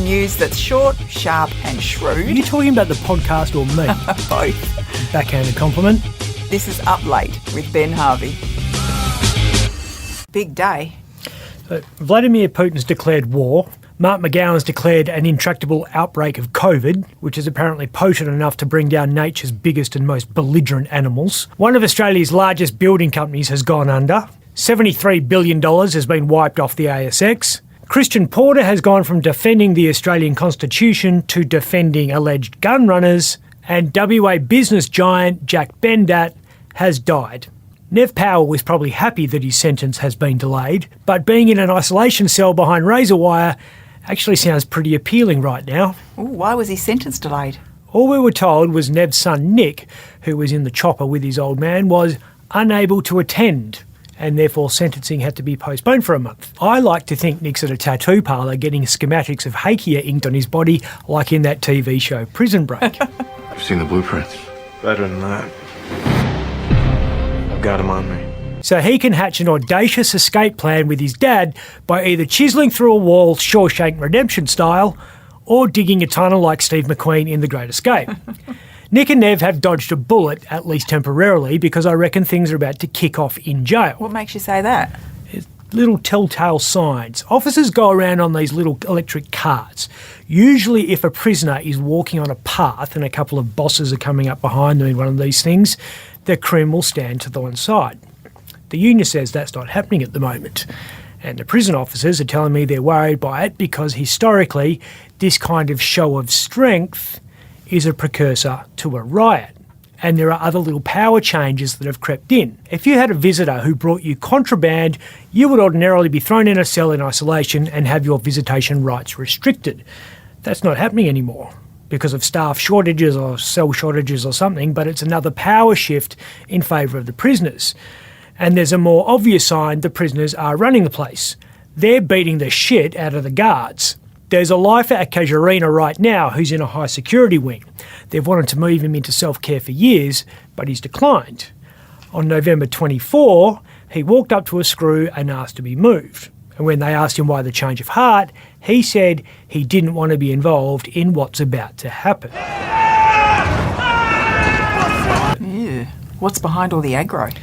news that's short, sharp and shrewd. Are you talking about the podcast or me? Both. Backhanded compliment. This is Up Late with Ben Harvey. Big day. So, Vladimir Putin's declared war. Mark McGowan's declared an intractable outbreak of COVID, which is apparently potent enough to bring down nature's biggest and most belligerent animals. One of Australia's largest building companies has gone under. $73 billion has been wiped off the ASX. Christian Porter has gone from defending the Australian Constitution to defending alleged gun runners. And WA business giant Jack Bendat has died. Nev Power was probably happy that his sentence has been delayed, but being in an isolation cell behind razor wire actually sounds pretty appealing right now. Ooh, why was his sentence delayed? All we were told was Nev's son Nick, who was in the chopper with his old man, was unable to attend, and therefore sentencing had to be postponed for a month. I like to think Nick's at a tattoo parlour getting schematics of Hakea inked on his body like in that TV show Prison Break. I've seen the blueprints. Better than that. I've got him on me. So he can hatch an audacious escape plan with his dad by either chiselling through a wall Shawshank Redemption style or digging a tunnel like Steve McQueen in The Great Escape. Nick and Nev have dodged a bullet, at least temporarily, because I reckon things are about to kick off in jail. What makes you say that? Little telltale signs. Officers go around on these little electric carts. Usually if a prisoner is walking on a path and a couple of bosses are coming up behind them in one of these things, the crim will stand to the one side. The union says that's not happening at the moment. And the prison officers are telling me they're worried by it because historically this kind of show of strength is a precursor to a riot. And there are other little power changes that have crept in. If you had a visitor who brought you contraband, you would ordinarily be thrown in a cell in isolation and have your visitation rights restricted. That's not happening anymore because of staff shortages or cell shortages or something, but it's another power shift in favour of the prisoners. And there's a more obvious sign the prisoners are running the place. They're beating the shit out of the guards. There's a lifer at Casuarina right now who's in a high security wing. They've wanted to move him into self-care for years, but he's declined. On November 24, he walked up to a screw and asked to be moved. And when they asked him why the change of heart, he said he didn't want to be involved in what's about to happen. Ew. What's behind all the aggro?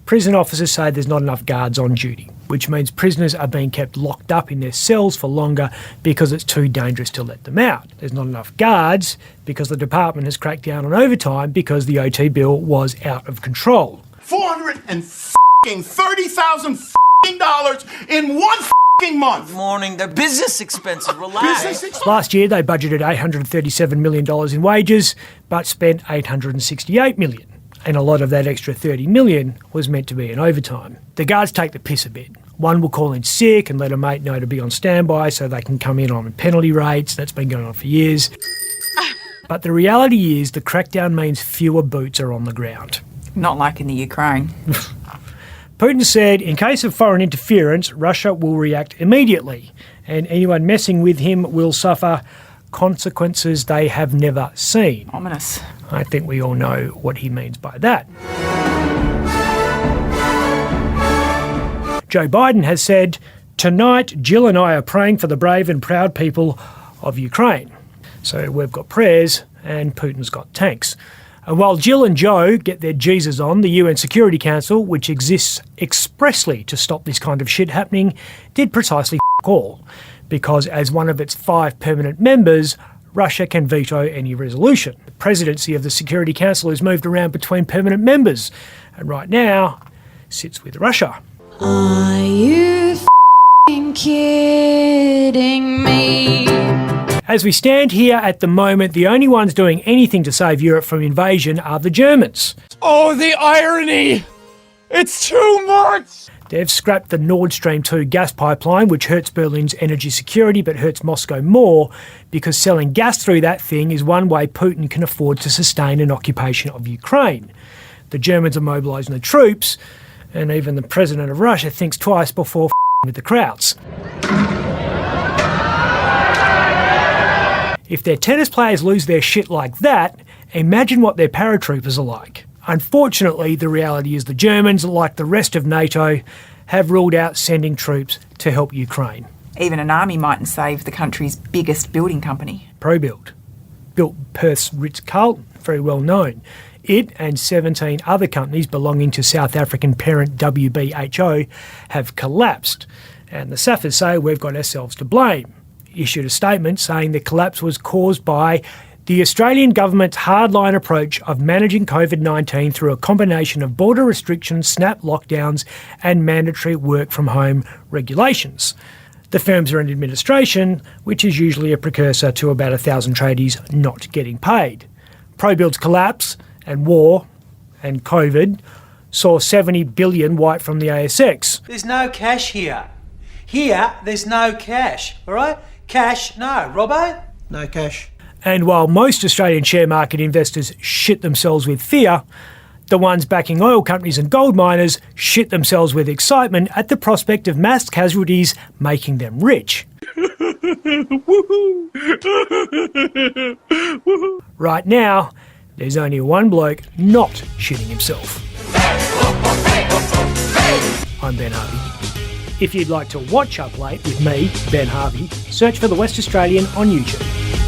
Prison officers say there's not enough guards on duty, which means prisoners are being kept locked up in their cells for longer because it's too dangerous to let them out. There's not enough guards because the department has cracked down on overtime because the OT bill was out of control. $430,000 in one month. Morning, they're business expenses, relax. Last year they budgeted $837 million in wages, but spent $868 million. And a lot of that extra $30 million was meant to be in overtime. The guards take the piss a bit. One will call in sick and let a mate know to be on standby so they can come in on penalty rates. That's been going on for years. But the reality is the crackdown means fewer boots are on the ground. Not like in the Ukraine. Putin said in case of foreign interference, Russia will react immediately and anyone messing with him will suffer consequences they have never seen. Ominous. I think we all know what he means by that. Joe Biden has said, "Tonight, Jill and I are praying for the brave and proud people of Ukraine." So we've got prayers and Putin's got tanks. And while Jill and Joe get their Jesus on, the UN Security Council, which exists expressly to stop this kind of shit happening, did precisely all. Because as one of its 5 permanent members, Russia can veto any resolution. The presidency of the Security Council is moved around between permanent members, and right now sits with Russia. Are you f***ing kidding me? As we stand here at the moment, the only ones doing anything to save Europe from invasion are the Germans. Oh, the irony! It's too much! They've scrapped the Nord Stream 2 gas pipeline, which hurts Berlin's energy security but hurts Moscow more because selling gas through that thing is one way Putin can afford to sustain an occupation of Ukraine. The Germans are mobilising the troops, and even the president of Russia thinks twice before with the Krauts. If their tennis players lose their shit like that, imagine what their paratroopers are like. Unfortunately, the reality is the Germans, like the rest of NATO, have ruled out sending troops to help Ukraine. Even an army mightn't save the country's biggest building company. ProBuild, built Perth's Ritz-Carlton, very well known. It and 17 other companies belonging to South African parent WBHO have collapsed, and the Saffers say we've got ourselves to blame. Issued a statement saying the collapse was caused by the Australian government's hardline approach of managing COVID-19 through a combination of border restrictions, snap lockdowns and mandatory work-from-home regulations. The firms are in administration, which is usually a precursor to about 1,000 tradies not getting paid. ProBuild's collapse and war and COVID saw 70 billion wiped from the ASX. There's no cash here. Here, there's no cash, all right? Cash, no. Robbo? No cash. And while most Australian share market investors shit themselves with fear, the ones backing oil companies and gold miners shit themselves with excitement at the prospect of mass casualties making them rich. Right now, there's only one bloke not shitting himself. I'm Ben Harvey. If you'd like to watch Up Late with me, Ben Harvey, search for The West Australian on YouTube.